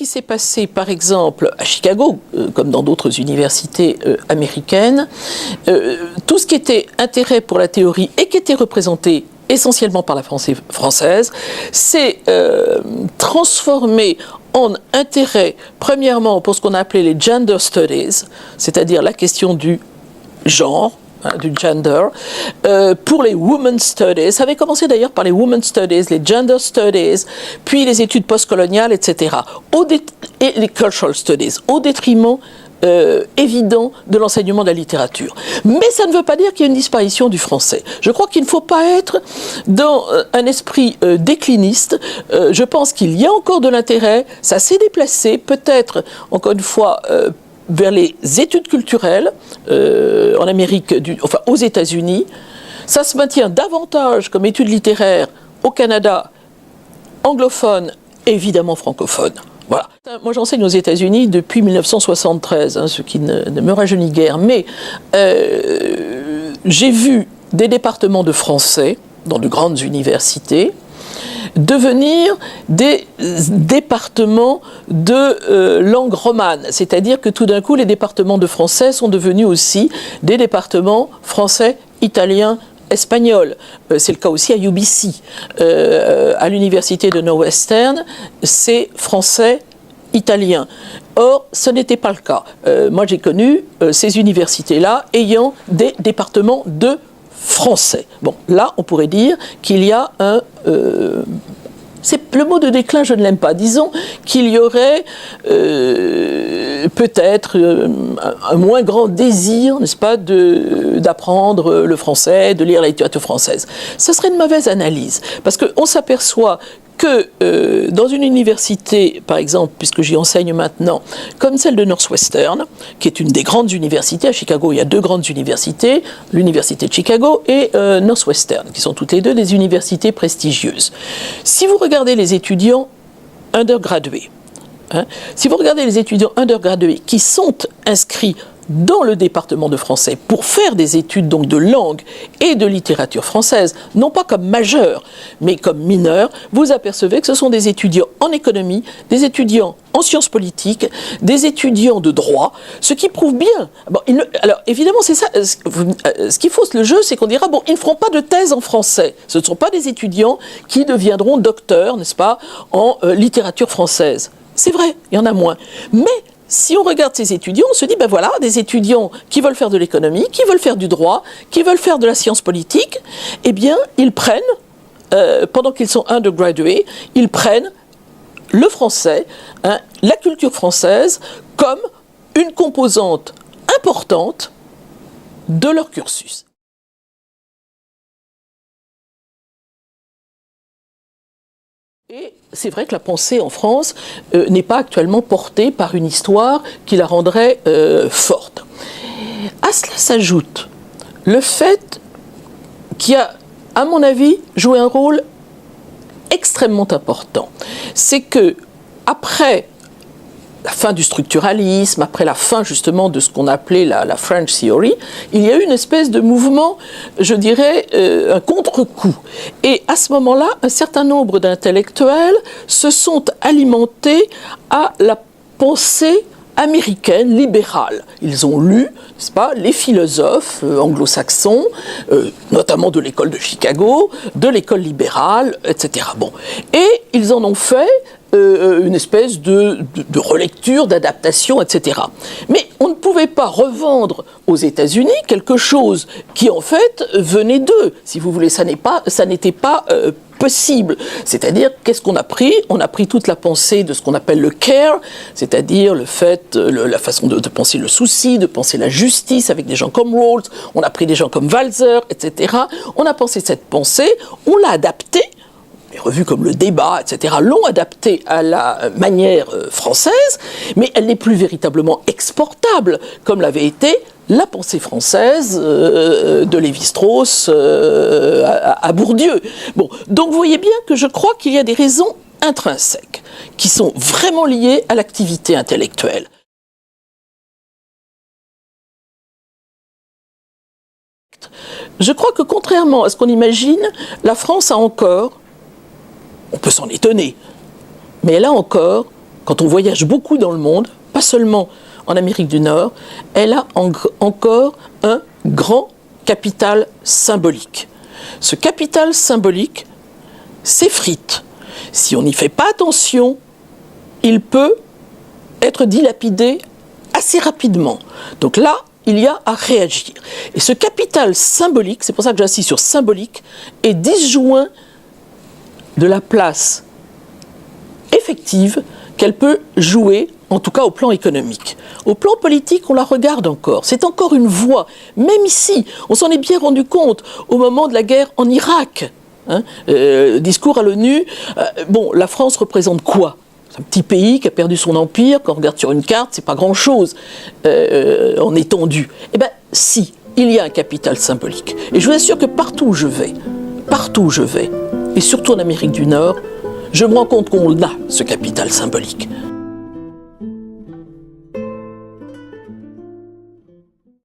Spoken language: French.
s'est passé, par exemple, à Chicago, comme dans d'autres universités américaines, tout ce qui était intérêt pour la théorie et qui était représenté essentiellement par la française, s'est transformé en intérêt, premièrement, pour ce qu'on a appelé les gender studies, c'est-à-dire la question du genre, du gender, pour les women's studies. Ça avait commencé d'ailleurs par les women's studies, les gender studies, puis les études postcoloniales, etc. Et les cultural studies, au détriment évident de l'enseignement de la littérature. Mais ça ne veut pas dire qu'il y a une disparition du français. Je crois qu'il ne faut pas être dans un esprit décliniste. Je pense qu'il y a encore de l'intérêt. Ça s'est déplacé, peut-être, encore une fois, vers les études culturelles en Amérique, enfin aux États-Unis. Ça se maintient davantage comme études littéraires au Canada, anglophone et évidemment francophone. Voilà. Moi j'enseigne aux États-Unis depuis 1973, ce qui ne me rajeunit guère, mais j'ai vu des départements de français dans de grandes universités devenir des départements de langue romane, c'est-à-dire que tout d'un coup les départements de français sont devenus aussi des départements français, italiens, espagnol. C'est le cas aussi à UBC. À l'université de Northwestern, c'est français, italien. Or, ce n'était pas le cas. Moi, j'ai connu ces universités-là ayant des départements de français. Bon, là, on pourrait dire qu'il y a un... le mot de déclin, je ne l'aime pas. Disons qu'il y aurait peut-être un moins grand désir, n'est-ce pas, d'apprendre le français, de lire la littérature française. Ce serait une mauvaise analyse, parce qu'on s'aperçoit que dans une université, par exemple, puisque j'y enseigne maintenant, comme celle de Northwestern, qui est une des grandes universités, à Chicago il y a deux grandes universités, l'université de Chicago et Northwestern, qui sont toutes les deux des universités prestigieuses. Si vous regardez les étudiants undergradués, si vous regardez les étudiants undergradués qui sont inscrits dans le département de français pour faire des études donc de langue et de littérature française, non pas comme majeurs, mais comme mineurs, vous apercevez que ce sont des étudiants en économie, des étudiants en sciences politiques, des étudiants de droit, ce qui prouve bien... Bon, alors évidemment, c'est ça, ce qui fausse le jeu, c'est qu'on dira, bon, ils ne feront pas de thèse en français. Ce ne sont pas des étudiants qui deviendront docteurs, n'est-ce pas, en littérature française. C'est vrai, il y en a moins. Mais si on regarde ces étudiants, on se dit, ben voilà, des étudiants qui veulent faire de l'économie, qui veulent faire du droit, qui veulent faire de la science politique, eh bien, ils prennent, pendant qu'ils sont undergradués, ils prennent le français, la culture française, comme une composante importante de leur cursus. Et c'est vrai que la pensée en France n'est pas actuellement portée par une histoire qui la rendrait forte. À cela s'ajoute le fait qui a, à mon avis, joué un rôle extrêmement important. C'est que, après la fin du structuralisme, après la fin justement de ce qu'on appelait la French Theory, il y a eu une espèce de mouvement, je dirais, un contre-coup. Et à ce moment-là, un certain nombre d'intellectuels se sont alimentés à la pensée américaine, libérale. Ils ont lu, n'est-ce pas, les philosophes anglo-saxons, notamment de l'école de Chicago, de l'école libérale, etc. Bon. Et ils en ont fait une espèce de relecture, d'adaptation, etc. Mais on ne pouvait pas revendre aux États-Unis quelque chose qui, en fait, venait d'eux. Si vous voulez, ça n'était pas possible. C'est-à-dire, qu'est-ce qu'on a pris ? On a pris toute la pensée de ce qu'on appelle le care, c'est-à-dire le fait, la façon de penser le souci, de penser la justice avec des gens comme Rawls. On a pris des gens comme Walzer, etc. On a pensé cette pensée, on l'a adaptée. Les revues comme Le Débat, etc., l'ont adaptée à la manière française, mais elle n'est plus véritablement exportable, comme l'avait été la pensée française de Lévi-Strauss à Bourdieu. Bon, donc vous voyez bien que je crois qu'il y a des raisons intrinsèques qui sont vraiment liées à l'activité intellectuelle. Je crois que contrairement à ce qu'on imagine, la France a encore, on peut s'en étonner, mais elle a encore quand on voyage beaucoup dans le monde, pas seulement en Amérique du Nord, elle a encore un grand capital symbolique. Ce capital symbolique s'effrite. Si on n'y fait pas attention, il peut être dilapidé assez rapidement. Donc là, il y a à réagir. Et ce capital symbolique, c'est pour ça que j'insiste sur symbolique, est disjoint de la place effective qu'elle peut jouer, en tout cas au plan économique. Au plan politique, on la regarde encore. C'est encore une voie. Même ici, on s'en est bien rendu compte au moment de la guerre en Irak. Discours à l'ONU, la France représente quoi ? C'est un petit pays qui a perdu son empire. Quand on regarde sur une carte, c'est pas grand-chose en étendue. Eh bien, si, il y a un capital symbolique. Et je vous assure que partout où je vais, et surtout en Amérique du Nord, je me rends compte qu'on a ce capital symbolique.